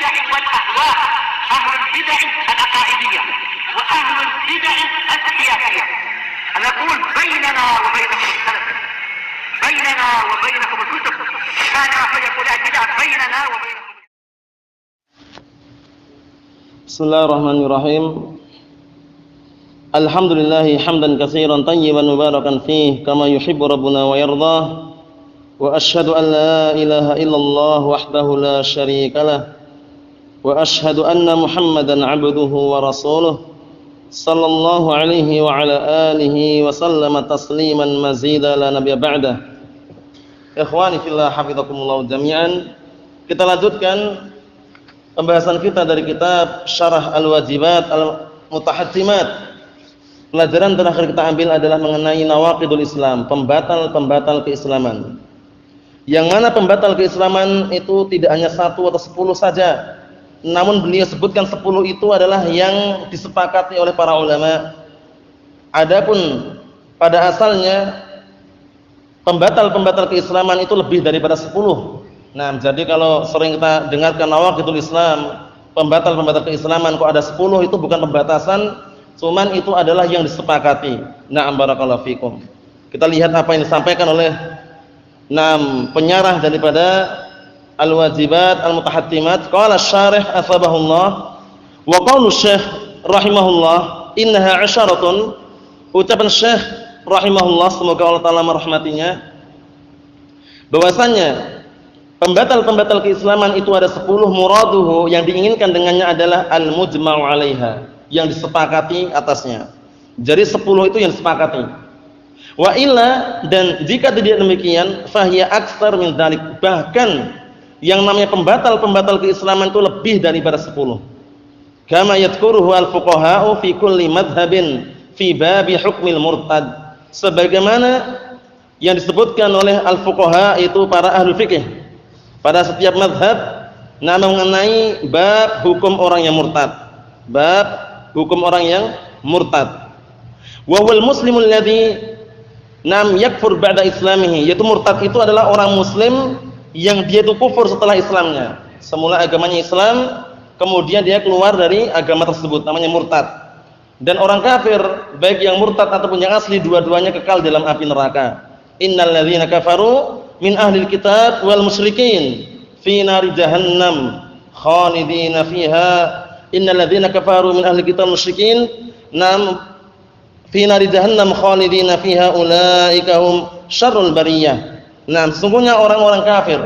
البدع والأهواء، أهل البدع العقائدية وأهل البدع السياسية. نقول بيننا وبينكم السلف، بيننا وبينكم الكتب، كان فيقول البدع بيننا وبينكم. Bismillahirrahmanirrahim. Alhamdulillahi hamdan katsiran tayyiban mubarakan fih kama yuhibbu rabbuna wa yardah. Wa asyhadu an la ilaha illallah wahdahu la syarikalah. Wa asyhadu anna Muhammadan 'abduhu wa rasuluh. Sallallahu alaihi wa ala alihi wa sallama tasliman mazida la nabiyya ba'dah. Ikhwani fillah hafizakumullah jami'an. Kita lanjutkan pembahasan kita dari kitab Syarah Al-Wajibat Al-Mutahattimat. Pelajaran terakhir kita ambil adalah mengenai nawaqidul Islam, pembatal-pembatal keislaman. Yang mana pembatal keislaman itu tidak hanya 1 atau 10 saja. Namun beliau sebutkan 10 itu adalah yang disepakati oleh para ulama. Adapun pada asalnya pembatal-pembatal keislaman itu lebih daripada 10. Nah, jadi kalau sering kita dengarkan nawaqidul Islam, pembatal-pembatal keislaman kok ada 10, itu bukan pembatasan, cuman itu adalah yang disepakati. Na'am barakallahu fikum. Kita lihat apa yang disampaikan oleh penyarah daripada Al-Wajibat Al-Mutahattimat. Qala asy-syarih asbahullah wa qaulu Syekh rahimahullah innaha 'asharatun. Ucapan Syekh rahimahullah, semoga Allah taala merahmatinya, bahwasanya pembatal-pembatal keislaman itu ada 10. Muraduhu, yang diinginkan dengannya adalah al-mujma'u 'alaiha, yang disepakati atasnya. Jadi 10 itu yang disepakati. Wa illa, dan jika tidak demikian, fahiya aktsar min dzalik, bahkan yang namanya pembatal-pembatal keislaman itu lebih daripada 10. Kama yadhkuruhu al-fuqaha'u fi kulli madhhabin fi babi hukmil murtad, sebagaimana yang disebutkan oleh al-fuqaha, itu para ahli fikih, pada setiap mazhab mengenai bab hukum orang yang murtad. Bab hukum orang yang murtad. Wa huwal muslimul ladzi yakfur ba'da islamihi, yaitu murtad itu adalah orang muslim yang dia itu kufur setelah Islamnya. Semula agamanya Islam, kemudian dia keluar dari agama tersebut, namanya murtad. Dan orang kafir, baik yang murtad ataupun yang asli, dua-duanya kekal dalam api neraka. Innal ladzina kafaru min ahlil kitab wal musyrikin fi nari jahannam khalidina fiha. Innal ladzina kafaru min ahlil kitab wal musyrikin fi nari jahannam khalidina fiha ulaika hum syarrul bariyah. Sesungguhnya orang-orang kafir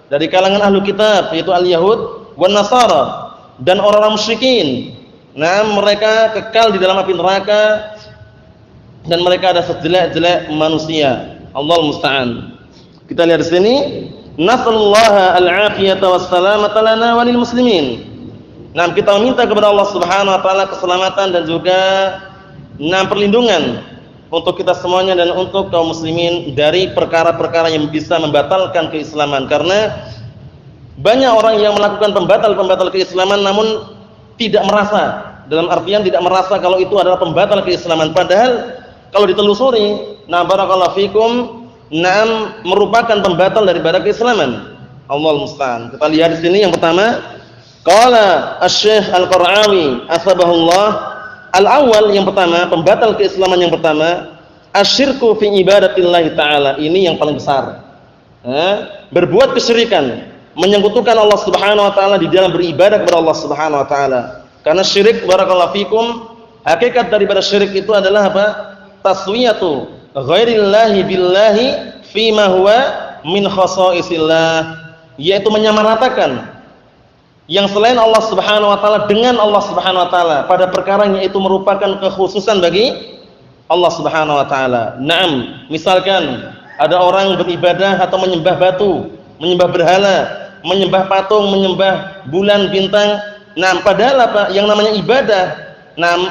dari kalangan ahlu kitab, yaitu al-yahud wan nasara, dan orang-orang musyrikin, mereka kekal di dalam api neraka, dan mereka ada sejelek-jelek manusia. Allahul musta'an. Kita lihat di sini, nasallallahu al-afiyata was-salamata lana wa lil muslimin. Kita meminta kepada Allah Subhanahu wa taala keselamatan dan juga perlindungan untuk kita semuanya dan untuk kaum muslimin dari perkara-perkara yang bisa membatalkan keislaman. Karena banyak orang yang melakukan pembatal-pembatal keislaman namun tidak merasa, dalam artian tidak merasa kalau itu adalah pembatal keislaman, padahal kalau ditelusuri, barakallahu fikum, merupakan pembatal daripada keislaman. Allahul musta'an. Kita lihat di sini yang pertama, qala asy-syekh Al-Qara'awi asbahullah. Al-awwal, yang pertama, pembatal keislaman yang pertama, asyirku fi ibadatillahi ta'ala. Ini yang paling besar. Berbuat kesyirikan, menyekutukan Allah Subhanahu wa taala di dalam beribadah kepada Allah Subhanahu wa taala. Karena syirik, barakallahu fikum, hakikat daripada syirik itu adalah apa? Taswiyatu ghairillahi billahi fima huwa min khasaisillah, yaitu menyamaratakan yang selain Allah Subhanahu wa taala dengan Allah Subhanahu wa taala pada perkara yang itu merupakan kekhususan bagi Allah Subhanahu wa taala. Misalkan ada orang beribadah atau menyembah batu, menyembah berhala, menyembah patung, menyembah bulan, bintang. Padahal apa? Yang namanya ibadah,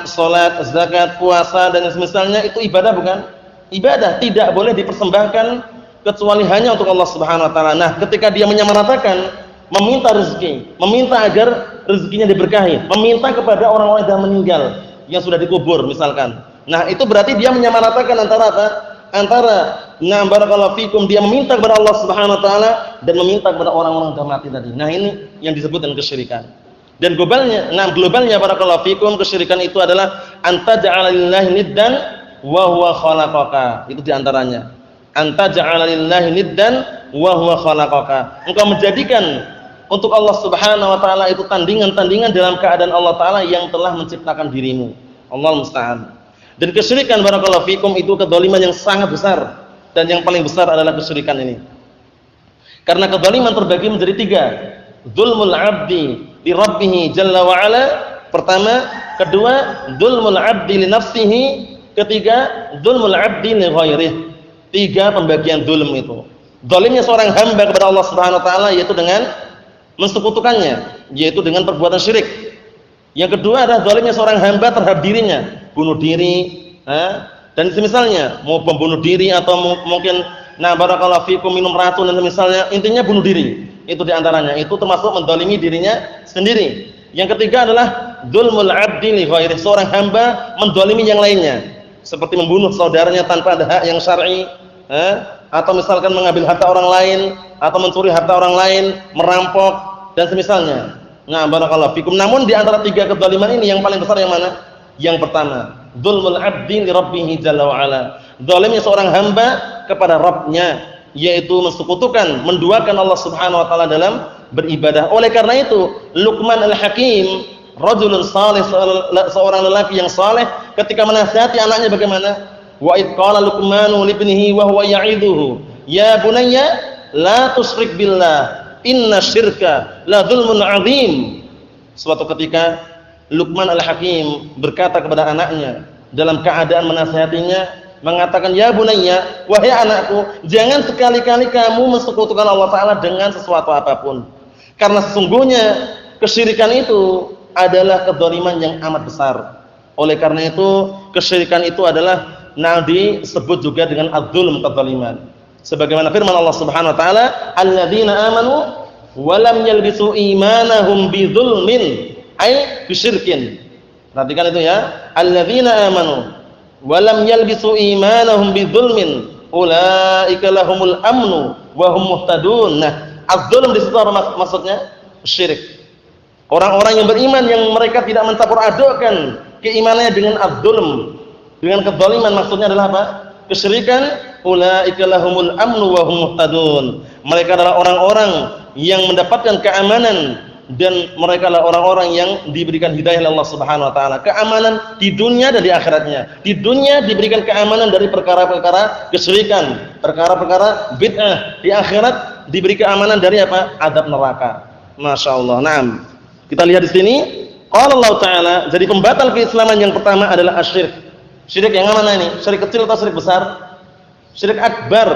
salat, zakat, puasa dan semisalnya itu ibadah bukan? Ibadah, tidak boleh dipersembahkan kecuali hanya untuk Allah Subhanahu wa taala. Ketika dia menyamaratakan, meminta rezeki, meminta agar rezekinya diberkahi, meminta kepada orang-orang yang meninggal, yang sudah dikubur misalkan. Itu berarti dia menyamaratakan antara apa? Antara Nah, barakallahu fikum, dia meminta kepada Allah Subhanahu wa taala dan meminta kepada orang-orang yang mati tadi. Nah, ini yang disebut dengan kesyirikan. Dan globalnya barakallahu fikum, kesyirikan itu adalah anta ja'ala lillahi niddan wa huwa khalaqaka. Itu di antaranya. Anta ja'ala lillahi niddan wa huwa khalaqaka. Engkau menjadikan untuk Allah Subhanahu wa taala itu tandingan-tandingan dalam keadaan Allah taala yang telah menciptakan dirimu. Allah musta'an. Dan kesyirikan barakallahu fikum itu kedzaliman yang sangat besar, dan yang paling besar adalah kesyirikan ini. Karena kedzaliman terbagi menjadi 3. Dzulmul 'abdi li rabbih jalla wa ala, pertama, kedua dzulmul 'abdi li nafsihi, ketiga dzulmul 'abdi li ghairihi. 3 pembagian dzulm itu. Zalimnya seorang hamba kepada Allah Subhanahu wa taala yaitu dengan mensekutukannya, yaitu dengan perbuatan syirik. Yang kedua adalah zalimnya seorang hamba terhadap dirinya, bunuh diri, dan semisalnya, mau membunuh diri atau mungkin barakallahu fikum minum racun dan misalnya, intinya bunuh diri. Itu diantaranya, itu termasuk menzalimi dirinya sendiri. Yang ketiga adalah dzulmul 'abdi li ghairihi, seorang hamba menzalimi yang lainnya, seperti membunuh saudaranya tanpa ada hak yang syar'i, atau misalkan mengambil harta orang lain, atau mencuri harta orang lain, merampok dan semisalnya. Nah, barakallahu fikum. Namun di antara 3 kezaliman ini yang paling besar yang mana? Yang pertama, dzulmul 'abdi li rabbih jalla wa ala. Zalimnya seorang hamba kepada Rabb-nya, yaitu mensekutukan, menduakan Allah Subhanahu wa taala dalam beribadah. Oleh karena itu, Luqman Al-Hakim, rajulun salih, seorang lelaki yang saleh, ketika menasihati anaknya bagaimana? Wa id qala Luqmanu li ibnihi wa huwa ya'idhuhu, ya bunayya la tusyrik billah, inna syirka la dzulmun 'adzim. Suatu ketika Luqman Al-Hakim berkata kepada anaknya dalam keadaan menasihatinya, mengatakan, ya bunayya, wahai anakku, jangan sekali-kali kamu mensekutukan Allah taala dengan sesuatu apapun. Karena sesungguhnya kesyirikan itu adalah kedzaliman yang amat besar. Oleh karena itu, kesyirikan itu adalah disebut juga dengan adzulm, kedzaliman. Sebagaimana firman Allah Subhanahu wa taala, alladzina amanu wa lam yalbisu imanahum bidzulmin, ay bisyirkin. Perhatikan itu ya, alladzina amanu wa lam yalbisu imanahum bidzulmin ulaika lahumul amnu wa hum muhtadun. Nah, adzulm di situ maksudnya syirik. Orang-orang yang beriman yang mereka tidak mencampur adukkan keimanannya dengan adzulm, dengan kedzaliman, maksudnya adalah apa? Kesyirikan. Ulaika lahumul amnu wa hum muhtadun. Mereka adalah orang-orang yang mendapatkan keamanan dan mereka adalah orang-orang yang diberikan hidayah oleh Allah Subhanahu wa taala. Keamanan di dunia dan di akhiratnya. Di dunia diberikan keamanan dari perkara-perkara kesyirikan, perkara-perkara bid'ah. Di akhirat diberi keamanan dari apa? Azab neraka. Masyaallah. Naam. Kita lihat di sini, qala Allah taala, jadi pembatal keislaman yang pertama adalah asyirik. Syirik yang mana ini? Syirik kecil atau syirik besar? Syirik akbar.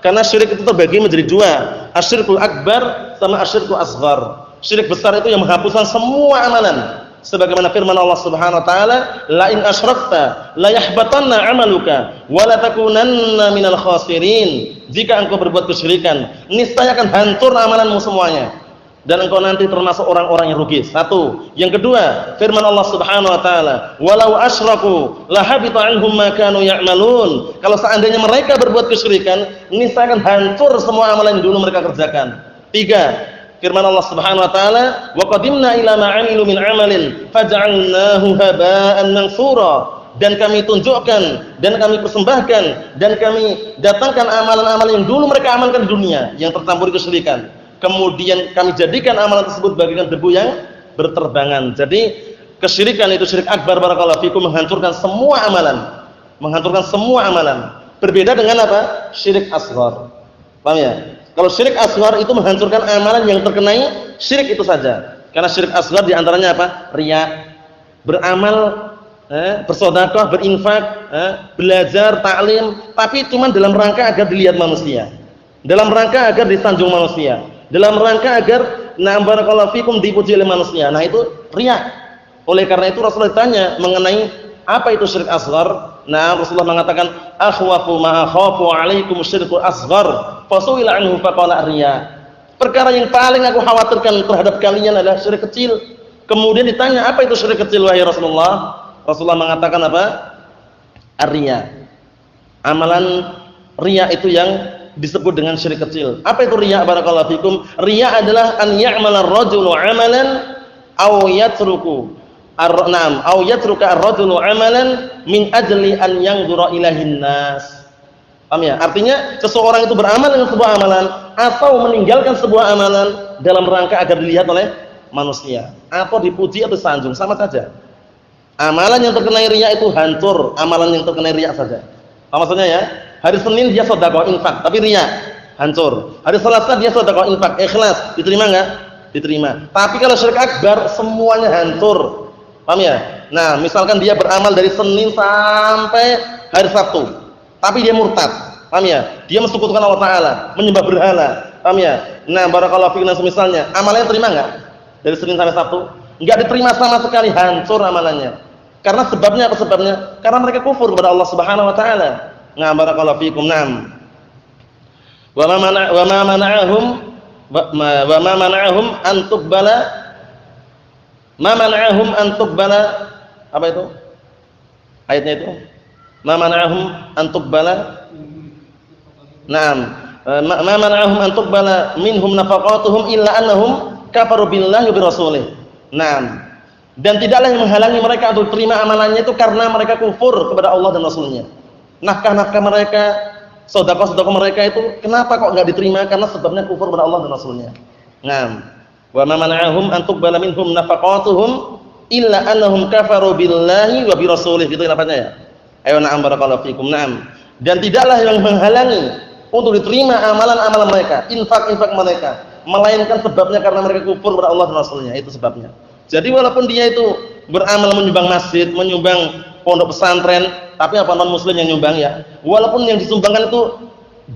Karena syirik itu terbagi menjadi 2, asyirkul akbar sama asyirkul asghar. Syirik besar itu yang menghapuskan semua amalan. Sebagaimana firman Allah Subhanahu wa taala, la in asyrakta la yahbatanna 'amaluka wa la takunanna minal khasirin. Jika engkau berbuat kesyirikan, niscaya akan hancur amalanmu semuanya dan engkau nanti termasuk orang-orang yang rugi. 1. Yang kedua, firman Allah Subhanahu wa taala, walau asyraku la habita 'anhum ma kanu ya'malun. Kalau seandainya mereka berbuat kesyirikan, niscaya akan hancur semua amalan yang dulu mereka kerjakan. 3. Firman Allah Subhanahu wa taala, wa qadimna ila ma 'amilu min 'amalin faj'alnahu haba'an mansura. Dan kami tunjukkan dan kami persembahkan dan kami datangkan amalan-amalan yang dulu mereka amalkan di dunia yang tercampur kesyirikan. Kemudian kami jadikan amalan tersebut bagaikan debu yang berterbangan. Jadi kesyirikan itu syirik akbar, barakallahu fikum, menghancurkan semua amalan. Menghancurkan semua amalan. Berbeda dengan apa? Syirik asghar. Paham ya? Kalau syirik asghar itu menghancurkan amalan yang terkenai syirik itu saja. Karena syirik asghar diantaranya apa? Riya. Beramal, bersedekah, berinfak, belajar, taklim, tapi cuma dalam rangka agar dilihat manusia. Dalam rangka agar disanjung manusia. Dalam rangka agar barakallahu fikum dipuji oleh manusia. Nah, itu riya. Oleh karena itu Rasulullah ditanya mengenai apa itu syirik asghar. Nah, Rasulullah mengatakan, akhwafu ma akhafu 'alaikum syirkul asghar fasuila anhu faqala riya. Perkara yang paling aku khawatirkan terhadap kalian adalah syirik kecil. Kemudian ditanya, apa itu syirik kecil wahai Rasulullah? Rasulullah mengatakan apa? Ar-riya. Amalan Riya itu yang disebut dengan syirik kecil. Apa itu riya? Barakallahu fikum. Riya adalah an ya'mala ar-rajulu 'amalan aw yatruku aw yatruka ar-rajulu 'amalan min ajli an yanzura ilaihin nas. Paham ya? Artinya seseorang itu beramal dengan sebuah amalan atau meninggalkan sebuah amalan dalam rangka agar dilihat oleh manusia, atau dipuji atau sanjung, sama saja. Amalan yang terkena riya itu hancur, amalan yang terkena riya saja. Apa maksudnya ya? Hari Senin dia sedekah infak, tapi riya, hancur. Hari Selasa dia sedekah infak, ikhlas, diterima enggak? Diterima. Tapi kalau syirik akbar semuanya hancur. Paham ya? Nah, misalkan dia beramal dari Senin sampai hari Sabtu, tapi dia murtad. Paham ya? Dia mensekutukan Allah Taala, menyembah berhala. Paham ya? Nah, barakallahu fiikum semisalnya, amalnya terima enggak? Dari Senin sampai Sabtu? Enggak diterima sama sekali, hancur amalannya. Karena sebabnya apa sebabnya? Karena mereka kufur kepada Allah Subhanahu wa taala. Nah, barakallahu fiikum. Naam. Wa ma mana'ahum an tuqbala apa itu? Ayatnya itu. Ma mana'ahum an tuqbala. Naam. Ma mana'ahum an tuqbala minhum nafaqatuhum illa annahum kafaru billahi wa birrasulih. Naam. Dan tidaklah yang menghalangi mereka untuk terima amalannya itu karena mereka kufur kepada Allah dan Rasulnya. Nafkah-nafkah mereka, sedekah-sedekah mereka itu kenapa kok enggak diterima? Karena sebabnya kufur kepada Allah dan Rasulnya. Naam. Wa ma mana'ahum an tuqbala minhum nafaqatuhum illa annahum kafaru billahi wa birasulih. Gitu lafaznya ya. Ayo na'am barakallahu fikum. Naam. Dan tidaklah yang menghalangi untuk diterima amalan-amalan mereka, infak-infak mereka, melainkan sebabnya karena mereka kufur kepada Allah dan Rasulnya. Itu sebabnya. Jadi walaupun dia itu beramal menyumbang masjid, menyumbang pondok pesantren, tapi apa non muslim yang nyumbang ya, walaupun yang disumbangkan itu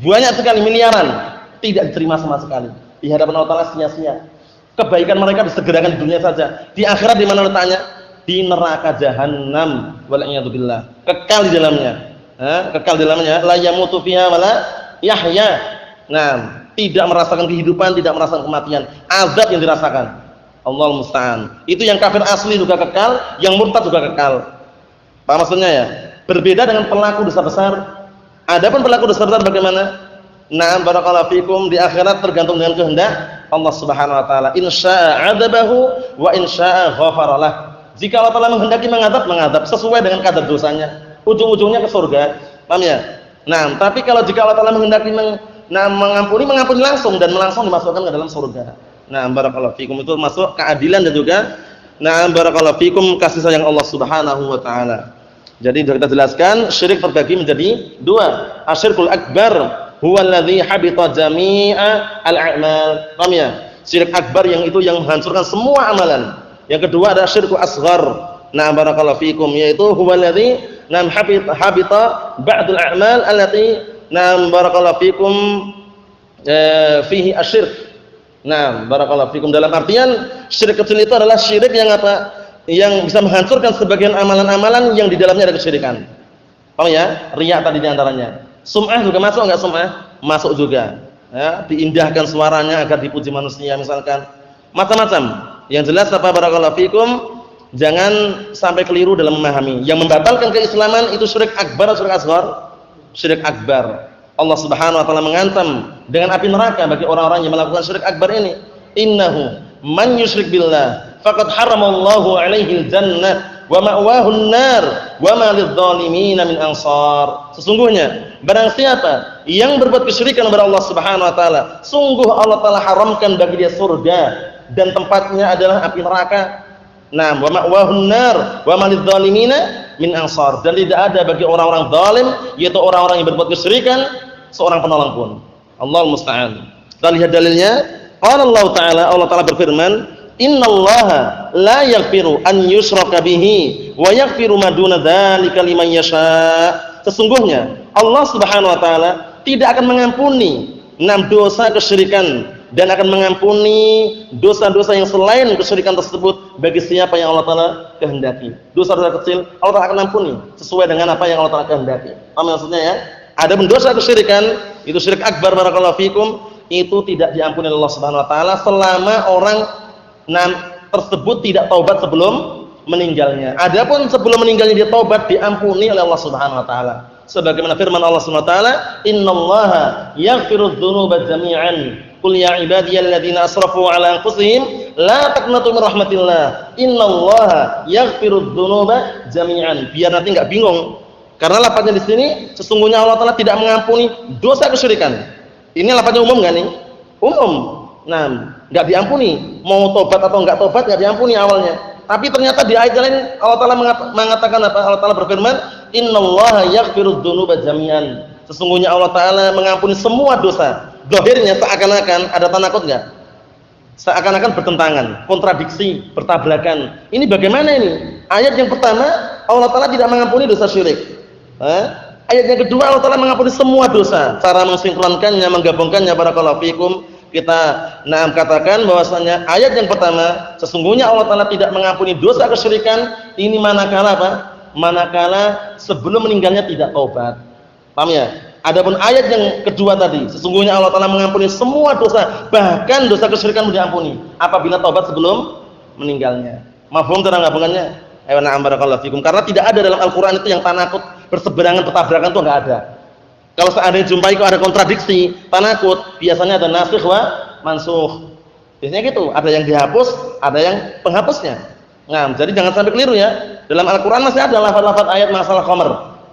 banyak sekali, miliaran, tidak diterima sama sekali di hadapan Allah Taala, sia-sia. Kebaikan mereka disegerakan di dunia saja. Di akhirat di mana letaknya? Di neraka jahanam, wal'iyadu billah, kekal di dalamnya. Kekal di dalamnya, la yamutu fiha wala yahya. Nah, tidak merasakan kehidupan, tidak merasakan kematian, azab yang dirasakan. Allah musta'an. Itu yang kafir asli juga kekal, yang murtad juga kekal. Apa maksudnya ya? Berbeda dengan pelaku dosa besar. Adapun pelaku dosa besar bagaimana? Na'am barakallahu fikum, di akhirat tergantung dengan kehendak Allah Subhanahu wa taala. In syaa'a 'adzabahu wa in syaa'a ghafara lah. Jika Allah Taala menghendaki mengadab sesuai dengan kadar dosanya. Ujung-ujungnya ke surga. Paham ya? Nah, tapi kalau jika Allah Taala menghendaki mengampuni langsung dan langsung dimasukkan ke dalam surga. Nah, barakallahu fikum, itu masuk keadilan dan juga nah barakallahu fikum kasih sayang Allah Subhanahu wa taala. Jadi sudah kita jelaskan syirik terbagi menjadi dua. Asyirkul akbar huwa alladhi habita jami'a al-a'mal. Paham ya? Syirik akbar yang itu yang menghancurkan semua amalan. Yang kedua ada syirkul asghar. Nah, barakallahu fikum, yaitu huwa alladhi nam habita ba'dul a'mal allati nam barakallahu fikum fihi asyirk. Nah, barakallahu fikum, dalam artian syirik kecil itu adalah syirik yang apa? Yang bisa menghancurkan sebagian amalan-amalan yang di dalamnya ada kesyirikan. Paham ya? Riya tadi di antaranya. Sum'ah juga masuk enggak sum'ah? Masuk juga. Ya, diindahkan suaranya agar dipuji manusia misalkan. Macam-macam. Yang jelas apa barakallahu fikum, jangan sampai keliru dalam memahami. Yang membatalkan keislaman itu syirik akbar atau syirik asghar? Syirik akbar. Allah Subhanahu wa taala mengancam dengan api neraka bagi orang-orang yang melakukan syirik akbar ini. Innahu man yusyrik billah faqad haramallahu 'alaihi al-jannah wa ma'wahu an-nar wa ma lidh-dhalimin min ansar. Sesungguhnya barang siapa yang berbuat kesyirikan kepada Allah Subhanahu wa taala, sungguh Allah taala haramkan bagi dia surga dan tempatnya adalah api neraka. Nah, wa ma'wahu an-nar wa ma lidh-dhalimin min ansar. Dan tidak ada bagi orang-orang zalim, yaitu orang-orang yang berbuat kesyirikan, seorang penolong pun. Allahul musta'an. Kita lihat dalilnya. Qala Allah Ta'ala, Allah Ta'ala berfirman, "Innallaha la yaghfiru an yushraka bihi wa yaghfiru ma duna dzalika liman yasha." Sesungguhnya Allah Subhanahu wa taala tidak akan mengampuni 6 dosa kesyirikan dan akan mengampuni dosa-dosa yang selain kesyirikan tersebut bagi siapa yang Allah Ta'ala kehendaki. Dosa-dosa kecil Allah Ta'ala akan ampuni sesuai dengan apa yang Allah Ta'ala kehendaki. Apa maksudnya ya? Ada dosa kesyirikan, itu syirik akbar barakallahu fikum, itu tidak diampuni oleh Allah Subhanahu wa taala selama orang tersebut tidak taubat sebelum meninggalnya. Adapun sebelum meninggalnya dia taubat, diampuni oleh Allah Subhanahu wa taala. Sebagaimana firman Allah Subhanahu wa taala, "Innallaha yaghfirudz dzunuba jami'an. Qul ya ibadiyalladzina asrafu 'ala anfusihim la taqnatu min rahmatillah. Innallaha yaghfirudz dzunuba jami'an." Biar nanti enggak bingung. Karena lafaznya di sini sesungguhnya Allah Taala tidak mengampuni dosa kesyirikan. Ini lafaznya umum enggak nih? Umum. Nah, enggak diampuni. Mau tobat atau enggak tobat enggak diampuni awalnya. Tapi ternyata di ayat lain Allah Taala mengatakan apa? Allah Taala berfirman, "Innallaha yaghfirudz dzunuba jami'an." Sesungguhnya Allah Taala mengampuni semua dosa. Zahirnya seakan-akan ada tanakut enggak? Seakan-akan bertentangan, kontradiksi, bertabrakan. Ini bagaimana ini? Ayat yang pertama Allah Taala tidak mengampuni dosa syirik. Ayat yang kedua Allah Taala mengampuni semua dosa. Cara mensinkronkannya, menggabungkannya barakallahu fikum. Kita katakan bahwasanya ayat yang pertama sesungguhnya Allah Taala tidak mengampuni dosa kesyirikan ini manakala apa? Manakala sebelum meninggalnya tidak taubat. Paham ya? Adapun ayat yang kedua tadi sesungguhnya Allah Taala mengampuni semua dosa, bahkan dosa kesyirikan diampuni apabila taubat sebelum meninggalnya. Mafhum cara gabungannya? Ayo na'am barakallahu fikum. Karena tidak ada dalam Al-Qur'an itu yang tanakut, berseberangan, bertabrakan itu enggak ada. Kalau seandainya jumpai kok ada kontradiksi, tanakut, biasanya ada nasikh wa mansukh. Biasanya gitu, ada yang dihapus, ada yang penghapusnya. Nah, jadi jangan sampai keliru ya. Dalam Al-Qur'an masih ada lafaz-lafaz ayat masalah khamr.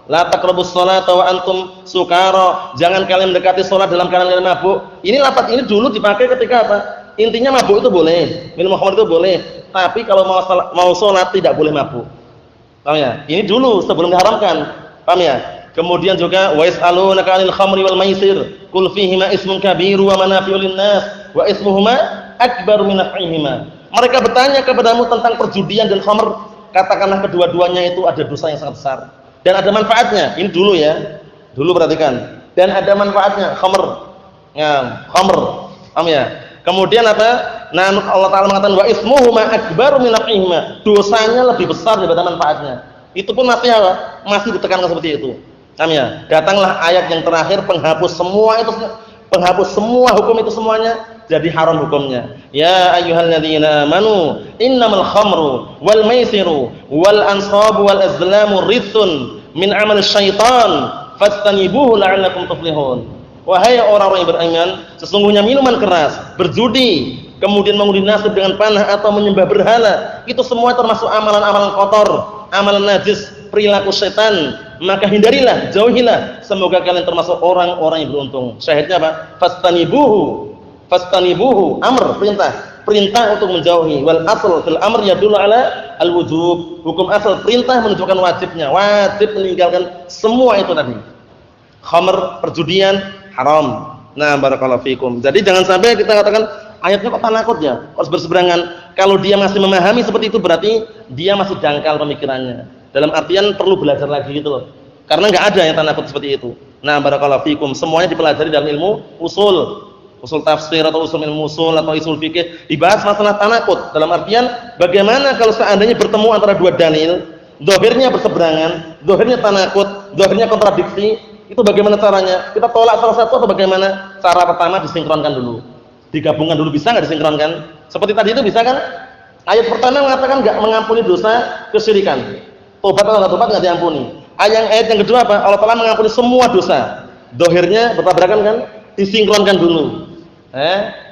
La taqrabus sholata wa antum sukara. Jangan kalian mendekati salat dalam keadaan kalian mabuk. Ini lafaz ini dulu dipakai ketika apa? Intinya mabuk itu boleh, minum khamr itu boleh. Tapi kalau mau salat tidak boleh mabuk. Paham ya? Ini dulu sebelum diharamkan. Paham ya? Kemudian juga wa yas'alunaka 'anil khamri wal maisir qul fihima ismun kabiru wa manafi'u lin-nas wa ismuhuma akbaru min naf'ihima. Mereka bertanya kepadamu tentang perjudian dan khamr, katakanlah kedua-duanya itu ada dosa yang sangat besar dan ada manfaatnya. Ini dulu ya. Dulu perhatikan. Dan ada manfaatnya khamr. Ya, khamr. Paham ya? Kemudian apa? Nah, Allah Taala mengatakan wa ismuhuma akbaru min naf'ihima. Dosanya lebih besar daripada manfaatnya. Itu pun masih apa? Masih ditekankan seperti itu. Paham ya? Datanglah ayat yang terakhir penghapus semua itu, penghapus semua hukum itu semuanya jadi haram hukumnya. Ya ayyuhalladzina amanu innamal khamru wal maisiru wal ansabu wal azlamu ritsun min amal syaitan fastanibuhu la'allakum tuflihun. Wahai orang-orang yang beriman, sesungguhnya minuman keras, berjudi, kemudian mengundi nasib dengan panah atau menyembah berhala, itu semua termasuk amalan-amalan kotor, amalan najis, perilaku setan. Maka hindarilah, jauhilah, semoga kalian termasuk orang-orang yang beruntung. Syahidnya apa? Fastanibuhu, amr, perintah untuk menjauhi. Wal asl fil amr yadullu ala al wujub. Hukum asal perintah menunjukkan wajibnya, wajib meninggalkan semua itu tadi. Khamr, perjudian haram. Nah, barakallahu fikum. Jadi jangan sampai kita katakan ayatnya kok tanakut ya, harus berseberangan. Kalau dia masih memahami seperti itu berarti dia masih dangkal pemikirannya. Dalam artian perlu belajar lagi gitu loh. Karena enggak ada yang tanakut seperti itu. Nah, barakallahu fikum. Semuanya dipelajari dalam ilmu usul tafsir atau usul ilmu usul atau usul fikih, dibahas masalah tanakut. Dalam artian bagaimana kalau seandainya bertemu antara dua dalil, zahirnya berseberangan, zahirnya tanakut, zahirnya kontradiksi, itu bagaimana caranya? Kita tolak salah satu atau bagaimana? Cara pertama disinkronkan dulu. Digabungkan dulu, bisa enggak disinkronkan? Seperti tadi itu bisa kan? Ayat pertama mengatakan enggak mengampuni dosa kesyirikan. Tobat atau enggak tobat enggak diampuni. Ayat yang kedua apa? Allah Taala mengampuni semua dosa. Zahirnya bertabrakan kan? Disinkronkan dulu.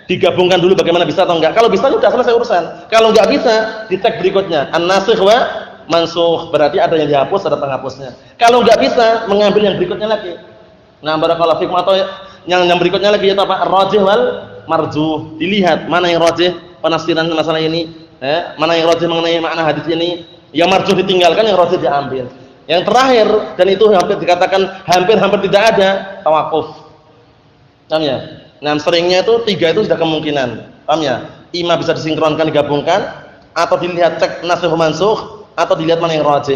Digabungkan dulu bagaimana bisa atau enggak. Kalau bisa sudah selesai urusan. Kalau enggak bisa, dicek berikutnya. An-nasikh wa mansukh, berarti ada yang dihapus, ada penghapusnya. Kalau enggak bisa, mengambil yang berikutnya lagi. Nah, barakallahu fikum, atau yang berikutnya lagi itu apa? Ar-rajih wal marjuh. Dilihat mana yang rajih penafsiran masalah ini, mana yang rajih mengenai makna hadis ini. Yang marjuh ditinggalkan, yang rajih diambil. Yang terakhir, dan itu hampir dikatakan hampir tidak ada, tawakuf. Paham ya? Nah, seringnya itu tiga itu sudah kemungkinan. Paham ya? Ima bisa disinkronkan, digabungkan, atau dilihat cek nasikh mansukh, atau dilihat mana yang rajih.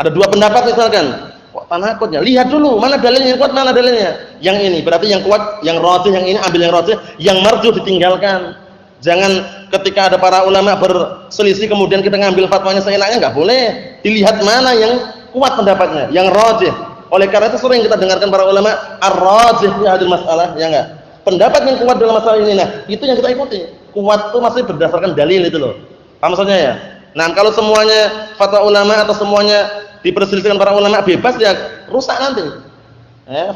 Ada dua pendapat misalkan. Kok tanakutnya? Lihat dulu mana dalilnya yang kuat, mana dalilnya. Yang ini berarti yang kuat, yang rajih, yang ini ambil yang rajih, yang marjuh ditinggalkan. Jangan ketika ada para ulama berselisih kemudian kita ngambil fatwanya seenaknya, enggak boleh. Dilihat mana yang kuat pendapatnya, yang rajih. Oleh karena itu sering kita dengarkan para ulama ar-rajih fi hadil masalah, ya enggak? Pendapat yang kuat dalam masalah ini, nah itu yang kita ikuti. Kuat itu masih berdasarkan dalil itu loh. Paham maksudnya ya? Nah, kalau semuanya fatwa ulama atau semuanya diperselisihkan para ulama bebas ya rusak nanti.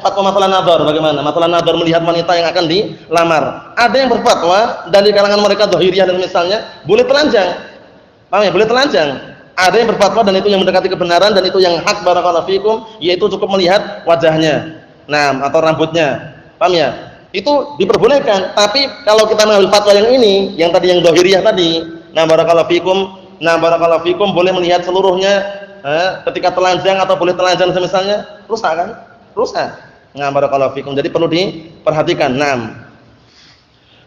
Fatwa masalah nadhar bagaimana? Masalah nadhar melihat wanita yang akan dilamar. Ada yang berfatwa dari kalangan mereka Dhahiriyah dan misalnya boleh telanjang. Paham ya? Boleh telanjang. Ada yang berfatwa dan itu yang mendekati kebenaran dan itu yang hak barakallahu fikum, yaitu cukup melihat wajahnya. Nah, atau rambutnya. Paham ya? Itu diperbolehkan. Tapi kalau kita mengambil fatwa yang ini, yang tadi yang Dhahiriyah tadi, barakallahu fikum boleh melihat seluruhnya ketika telanjang atau boleh telanjang misalnya, rusak kan? Rusak. Barakallahu fikum. Jadi perlu diperhatikan.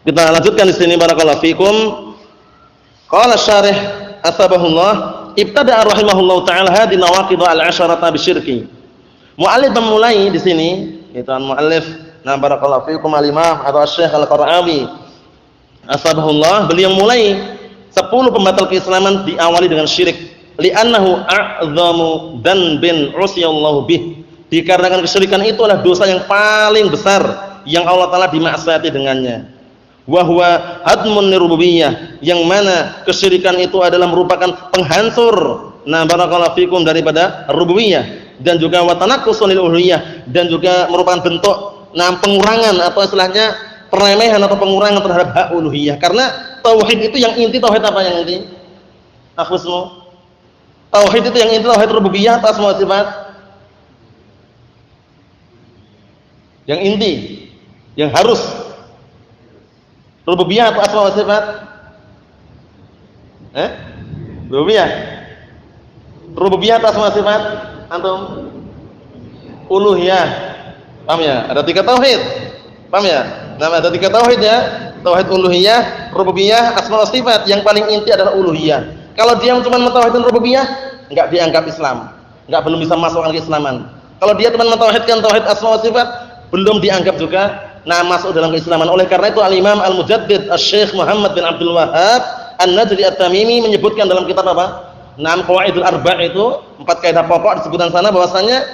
Kita lanjutkan di sini barakallahu fikum. Qala syarih asbahullah, ibtada'a rahimahullahu taala hadi nawaqid al-'asharata bisyirki. Mu'allif memulai di sini, itu mu'allif barakallahu fikum al-Imam atau Syekh Al-Qara'awi asbahullah, beliau mulai 10 pembatal keislaman diawali dengan syirik. Li'annahu a'dhamu dhanbin 'usiyallahu bih. Dikarenakan kesyirikan itu adalah dosa yang paling besar yang Allah Ta'ala dimaksiati dengannya. Wa huwa hadmun lirububiyyah, yang mana kesyirikan itu adalah merupakan penghancur barakallahu fikum daripada rububiyah, dan juga wa tanaqqusun lil uluhiyah, dan juga merupakan bentuk pengurangan atau istilahnya peremehan atau pengurangan terhadap hak uluhiyah. Karena tauhid itu yang inti, tauhid apa yang inti? Akhwasmu. Tauhid itu yang inti, tauhid rububiyah atau asma wa sifat? Yang inti, yang harus rububiyah atau asma wa sifat? Rububiyah. Rububiyah atau asma wa sifat? Antum? Uluhiyah. Paham ya? Ada 3 tauhid. Paham ya? Ada 3 tauhid ya. Tauhid uluhiyah, rububiyah, asma wa sifat. Yang paling inti adalah uluhiyah. Kalau dia cuma mentauhidkan rububiyah, enggak dianggap Islam. Belum bisa masukkan keislaman. Kalau dia cuma mentauhidkan tauhid asma wa sifat, belum dianggap juga masuk dalam keislaman. Oleh karena itu Al-Imam Al-Mujaddid Asy-Syaikh Muhammad bin Abdul Wahhab An-Najdi At-Tamimi menyebutkan dalam kitab apa? Qawaidul Arba' itu 4 kaidah pokok disebutkan sana bahwasanya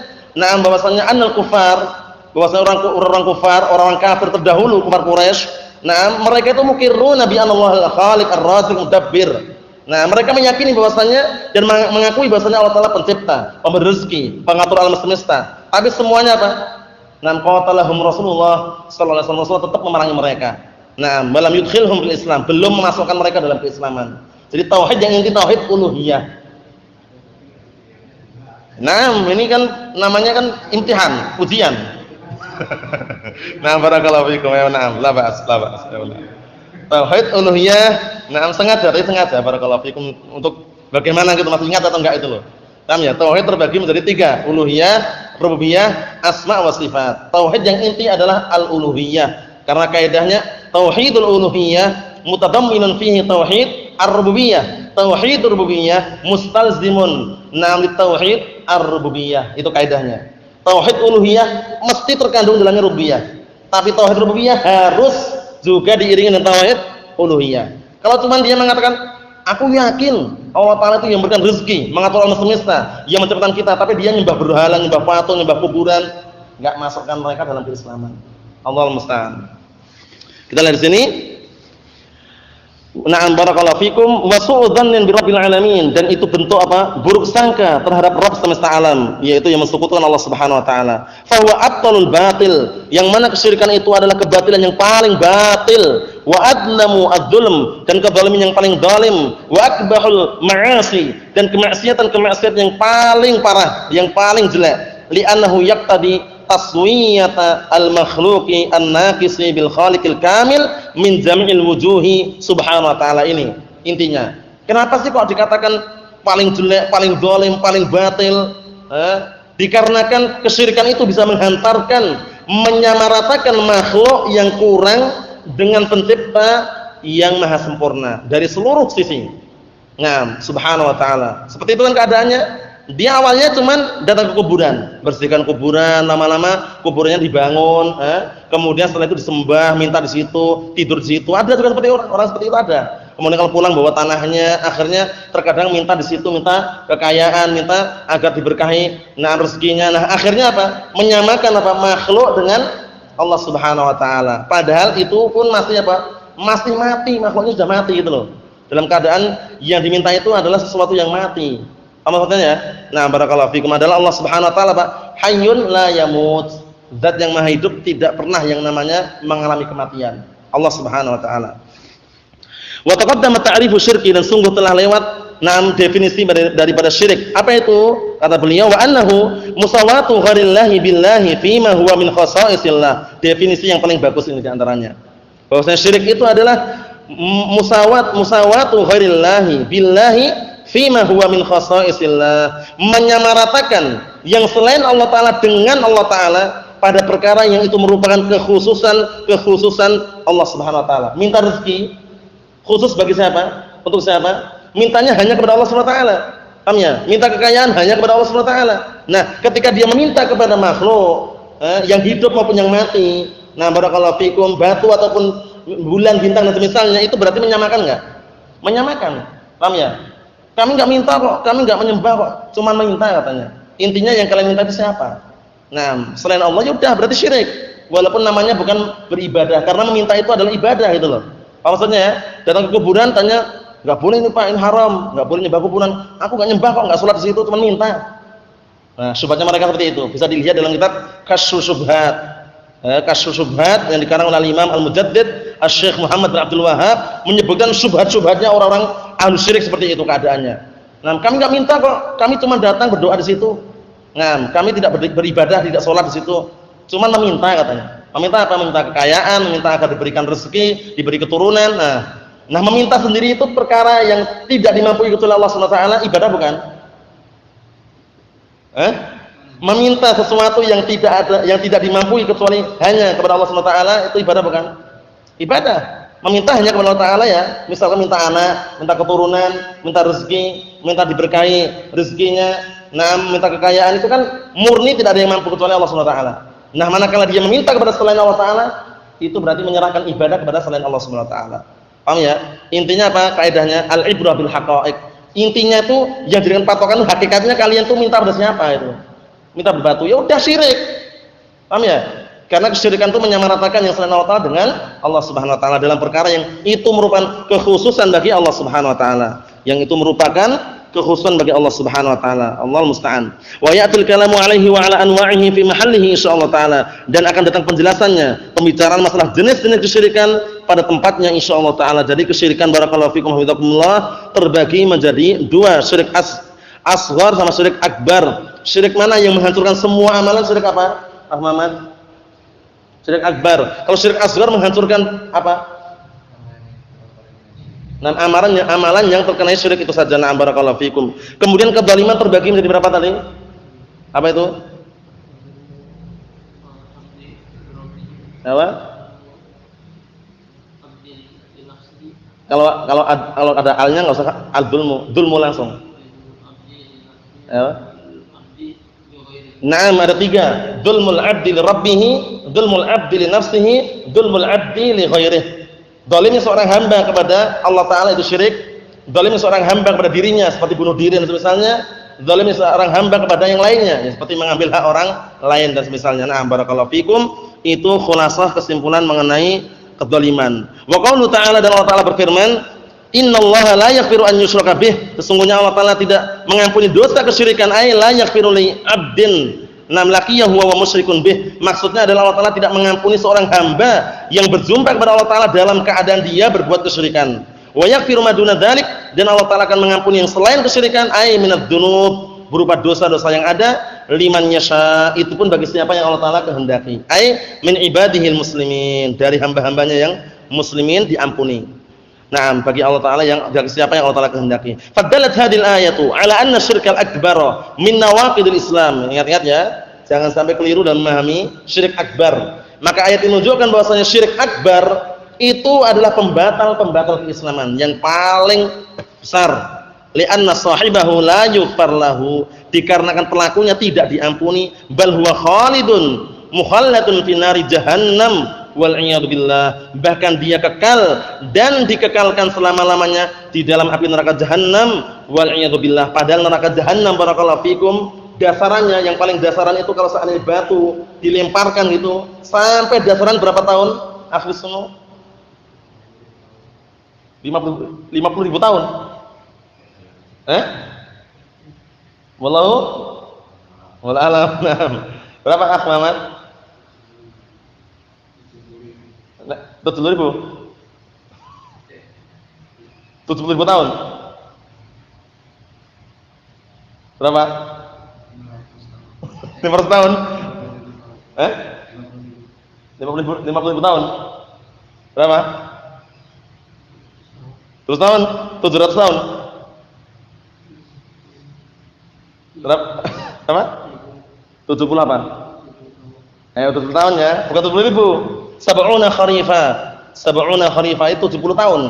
annal kufar, bahwasanya orang kufar, orang kafir terdahulu, kufar Quraisy, mereka itu mukirruna bi anallahu al-khaliq ar-raziq mudabbir. Mereka meyakini bahwasanya dan mengakui bahwasanya Allah Taala pencipta, pemberi rezeki, pengatur alam semesta. Tapi semuanya apa? Qatalahum Rasulullah sallallahu alaihi wasallam, tetap memerangi mereka. Malam yudkhilhum fil Islam, belum memasukkan mereka dalam keislaman. Jadi tauhid yang inti tauhid uluhiyah. Ini kan namanya kan imtihan, ujian. Barakallahu fikum ya. La ba'as. Tauhid uluhiyah, sengaja barakallahu fikum untuk bagaimana gitu, masih ingat atau enggak itu loh. Paham ya? Tauhid terbagi menjadi 3, uluhiyah, rububiyah, asma wa sifat. Tauhid yang inti adalah al-uluhiyah. Karena kaidahnya tauhidul uluhiyah mutadamminun fihi tauhid ar-rububiyah. Tauhid rububiyah mustalzimun li tauhid ar-rububiyah. Itu kaidahnya. Tauhid uluhiyah mesti terkandung dalamnya rububiyah. Tapi tauhid rububiyah harus juga diiringi dengan tauhid uluhiyah. Kalau cuma dia mengatakan aku yakin Allah Ta'ala itu yang memberikan rezeki, mengatur alam semesta, yang menciptakan kita, tapi dia nyembah berhala, nyembah patung, nyembah kuburan, enggak masukkan mereka dalam keislaman. Allahul musta'an. Kita lihat di sini. Barakallahu fikum wa su'u dzannin bi rabbil alamin, dan itu bentuk apa? Buruk sangka terhadap Rabb semesta alam, yaitu yang mensekutukan Allah Subhanahu wa taala. Fa huwa abtalul batil, yang mana kesyirikan itu adalah kebatilan yang paling batil, wa adlamu adz-dzulm, dan kezaliman yang paling zalim, wa akbahul ma'asi, dan kemaksiatan yang paling parah, yang paling jelek. Li'annahu yaqtadi taswiyata al-makhluqi an-naqisi bil khaliqil kamil min jami'il wujuhi subhanahu wa ta'ala. Ini intinya. Kenapa sih kok dikatakan paling jelek, paling zalim, paling batil? Dikarenakan kesyirikan itu bisa menghantarkan, menyamaratakan makhluk yang kurang dengan pencipta yang maha sempurna dari seluruh sisi. Subhanahu wa ta'ala. Seperti itu kan keadaannya. Dia awalnya cuman datang ke kuburan, bersihkan kuburan, lama-lama kuburannya dibangun, kemudian setelah itu disembah, minta di situ, tidur di situ. Ada juga seperti orang seperti itu ada. Kemudian kalau pulang bawa tanahnya, akhirnya terkadang minta di situ, minta kekayaan, minta agar diberkahi rezekinya. Akhirnya apa? Menyamakan makhluk dengan Allah Subhanahu wa taala. Padahal itu pun masih masih mati, makhluknya sudah mati gitu loh. Dalam keadaan yang diminta itu adalah sesuatu yang mati. Apa maksudnya? Nah, barakallahu fikum adalah Allah Subhanahu wa taala Pak, Hayyun la yamut. Zat yang maha hidup, tidak pernah yang namanya mengalami kematian. Allah Subhanahu wa taala. Wa taqaddama ta'rifu syirki, dan sungguh telah lewat definisi daripada syirik. Apa itu? Kata beliau, wa annahu musawatu gharillahi billahi fima huwa min khasaisillah. Definisi yang paling bagus ini di antaranya. Bahwasanya syirik itu adalah musawatu gharillahi billahi fima huwa min khasaisillah. Menyamaratakan yang selain Allah taala dengan Allah taala pada perkara yang itu merupakan kekhususan Allah Subhanahu wa taala. Minta rezeki khusus bagi siapa? Untuk siapa? Mintanya hanya kepada Allah Subhanahu wa taala. Paham ya? Minta kekayaan hanya kepada Allah Subhanahu wa taala. Nah, ketika dia meminta kepada makhluk yang hidup maupun yang mati, nah barakallahu fikum, batu ataupun bulan, bintang dan semisalnya, itu berarti menyamakan enggak? Menyamakan. Paham ya? Kami enggak minta kok, kami enggak menyembah kok, cuma meminta katanya. Intinya yang kalian minta itu siapa? Nah, selain Allah ya udah berarti syirik. Walaupun namanya bukan beribadah, karena meminta itu adalah ibadah gitu loh. Apa maksudnya ya? Datang ke kuburan tanya, enggak boleh ini Pak, ini haram, enggak boleh nyembah kuburan. Aku enggak nyembah kok, enggak salat di situ, cuma minta. Nah, syubhatnya mereka seperti itu. Bisa dilihat dalam kitab Kasyfus Syubhat. Kasyfus Syubhat yang dikarang oleh Imam Al-Mujaddid Asy-Syaikh Muhammad bin Abdul Wahhab menyebutkan syubhat-syubhatnya orang-orang ahli syirik seperti itu keadaannya. Nah, kami enggak minta kok, kami cuma datang berdoa di situ. Nah, kami tidak beribadah, tidak salat di situ. Cuma meminta katanya. Meminta apa? Meminta kekayaan, meminta agar diberikan rezeki, diberi keturunan. Nah, meminta sendiri itu perkara yang tidak dimampui kecuali Allah Subhanahu wa taala, ibadah bukan? Meminta sesuatu yang tidak dimampui kecuali hanya kepada Allah Subhanahu wa taala, itu ibadah bukan? Ibadah. Meminta hanya kepada Allah taala ya. Misalkan minta anak, minta keturunan, minta rezeki, minta diberkahi rezekinya, minta kekayaan, itu kan murni tidak ada yang mampu kecuali Allah Subhanahu wa taala. Nah, manakala dia meminta kepada selain Allah taala, itu berarti menyerahkan ibadah kepada selain Allah Subhanahu wa taala. Paham ya? Intinya apa? Kaidahnya al-ibrah bil haqa'iq. Intinya itu yang dijadikan patokan hakikatnya kalian tuh minta pada siapa itu? Minta berbatu. Ya udah syirik. Paham ya? Karena kesyirikan itu menyamaratakan yang selain Allah taala dengan Allah Subhanahu wa taala dalam perkara yang itu merupakan kekhususan bagi Allah Subhanahu wa taala. Yang itu merupakan kekhususan bagi Allah Subhanahu wa taala. Allahul musta'an. Wa ya'tul kalamu 'alaihi wa 'ala anwa'ihi fi mahallihi insyaallah taala, dan akan datang penjelasannya, pembicaraan masalah jenis-jenis kesyirikan pada tempatnya insyaallah taala. Jadi kesyirikan barakallahu fikum hafizakumullah terbagi menjadi dua, syirik asghar sama syirik akbar. Syirik mana yang menghancurkan semua amalan? Syirik apa? Muhammad? Syirik akbar. Kalau syirik asghar menghancurkan apa? Dan amalan yang terkena syirik itu saja. Na'am barakallahu fikum. Kemudian kezaliman terbagi menjadi berapa tadi? Apa itu? Apa? Kalau ada alnya enggak usah dzulmu langsung. Apa? Na'am, ada tiga. Dzulmul 'abdi li rabbih, dzulmul 'abdi li nafsihi, dzulmul 'abdi li ghairihi. Zalimnya seorang hamba kepada Allah taala itu syirik. Zalimnya seorang hamba kepada dirinya seperti bunuh diri dan semisalnya. Zalimnya seorang hamba kepada yang lainnya seperti mengambil hak orang lain dan semisalnya. Nah, barakallahu fikum, itu khulasah kesimpulan mengenai kezaliman. Wa qaulu ta'ala, dan Allah taala berfirman, "Innallaha la yaghfiru an yushraka bih." Sesungguhnya Allah taala tidak mengampuni dosa kesyirikan, ay la yaghfiru li 'abdin nam laqiyahu wa musyrikun bih. Maksudnya adalah Allah taala tidak mengampuni seorang hamba yang berjumpa kepada Allah taala dalam keadaan dia berbuat kesyirikan. Wa yaghfiru ma duna dzalik, dan Allah taala akan mengampuni yang selain kesyirikan, ay minadz dzunub, berupa dosa-dosa yang ada, liman yasha, itu pun bagi siapa yang Allah taala kehendaki. Ay min ibadihil muslimin, dari hamba-hambanya yang muslimin diampuni. Nah, bagi Allah taala yang bagi siapa yang Allah taala kehendaki. Fadalat hadil ayatu ala anna syirkal akbar min nawaqidil Islam. Ingat-ingat ya, jangan sampai keliru dalam memahami syirik akbar. Maka ayat ini menunjukkan bahwasanya syirik akbar itu adalah pembatal keislaman yang paling besar. Li'anna sahibahu la yughfar lahu, dikarenakan pelakunya tidak diampuni, bal huwa khalidun mukhallatun fi nari jahannam wal iyad billah, bahkan dia kekal dan dikekalkan selama-lamanya di dalam api neraka jahannam wal iyad billah. Padahal neraka jahannam barakallahu fikum, dasarannya yang paling dasaran itu kalau seandainya batu dilemparkan gitu sampai dasaran berapa tahun? Akhir semua 50.000 tahun. Wallahu wal alam. Berapa Akh Muhammad? 70.000. 70.000 tahun. Berapa? 500 tahun. 50.000 tahun. Berapa? 100 tahun, 700 tahun. Berapa? 78. Ayo 70 tahun ya, bukan 70.000. Sab'una kharifa. Sab'una kharifa itu 70 tahun.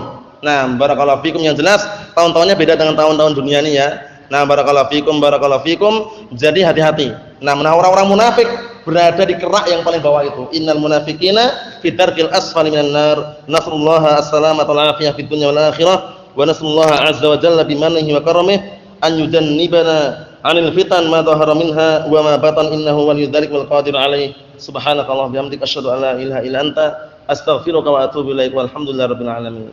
Nah, barakallahu fikum, yang jelas tahun-tahunnya beda dengan tahun-tahun dunia ini ya. Nah, barakallahu fikum, barakallahu fikum. Jadi hati-hati. Nah, orang-orang munafik berada di kerak yang paling bawah itu. Innal munafiqina fi darkil asfali minan nar. Nasrullaha as-salamata wal afiyah fid dunya wal akhirah. Wa nasrullaha azza wa jalla bimannihi wa karamih an yujannibana 'anil fitan ma dhahara minha wa ma batan innahu waliyyu dzalik wal qadir 'alaih. Subhanakallah bihamdika asyhadu an la ilaha illa anta astaghfiruka wa atubu ilaik. Walhamdulillahirabbil alamin.